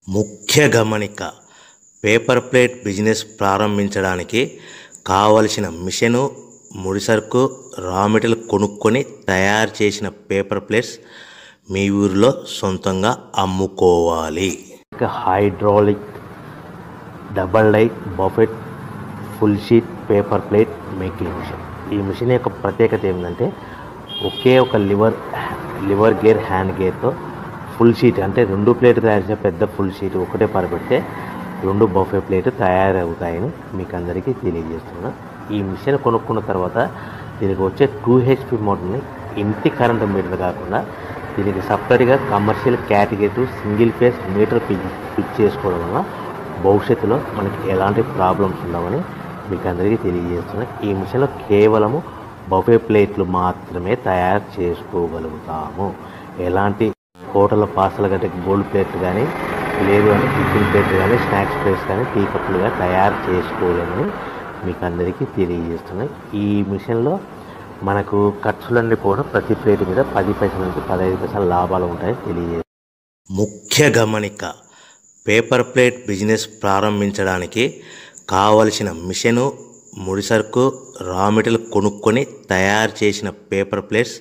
ముఖ్య గమనిక paper plate business ప్రారంభించడానికి కావలసిన మిషను, ముడిసరుకు, రా మెటీరియల్ కొనుక్కొని తయారు చేసిన పేపర్ ప్లేట్స్ మీ ఊరిలో సొంతంగా అమ్ముకోవాలి. Hydraulic double die buffet full sheet paper plate making machine. ఈ మిషన్ యొక్క ప్రత్యేకత ఏంటంటే ఒకే ఒక లివర్ గేర్, హ్యాండ్ గేర్తో ఫుల్ షీట్ అంటే 2 ప్లేట్లు తయారు చేసే పెద్ద ఫుల్ షీట్ ఒకటే పరబెడితే 2 బఫే ప్లేట్ తయారవుతాయని మీకు అందరికీ తెలియజేస్తున్నా. ఈ మిషన్ కొనుక్కున్న తర్వాత దీనికి వచ్చే 2 HP మోటార్ని ఇంటి కరెంటు మీటర్ కాకుండా దీనికి సపరేట్గా commercial category single phase metre fix చేసుకోవడం వల్ల భవిష్యత్తులో మనకి ఎలాంటి ప్రాబ్లమ్స్ ఉండవని మీకు అందరికీ తెలియజేస్తున్నా. ఈ మిషన్లో కేవలము బఫే ప్లేట్లు మాత్రమే తయారు చేసుకోగలుగుతాము. ఎలాంటి హోటల్ పార్సల్ గట్టే గోల్డ్ ప్లేట్ కానీ, లేదు అంటే టిఫిన్ ప్లేట్ కానీ, స్నాక్స్ ప్లేట్స్ కానీ, టీ కప్పులుగా తయారు చేసుకోలేమని మీకు అందరికీ తెలియజేస్తున్నాయి. ఈ మిషన్లో మనకు ఖర్చులన్నీ కూడా ప్రతి ప్లేట్ మీద 10 పైసల నుంచి 15 పైసల లాభాలు ఉంటాయని తెలియజేస్తాయి. ముఖ్య గమనిక పేపర్ ప్లేట్ బిజినెస్ ప్రారంభించడానికి కావలసిన మిషను, ముడిసరుకు, రా మెటీరియల్ కొనుక్కొని తయారు చేసిన పేపర్ ప్లేట్స్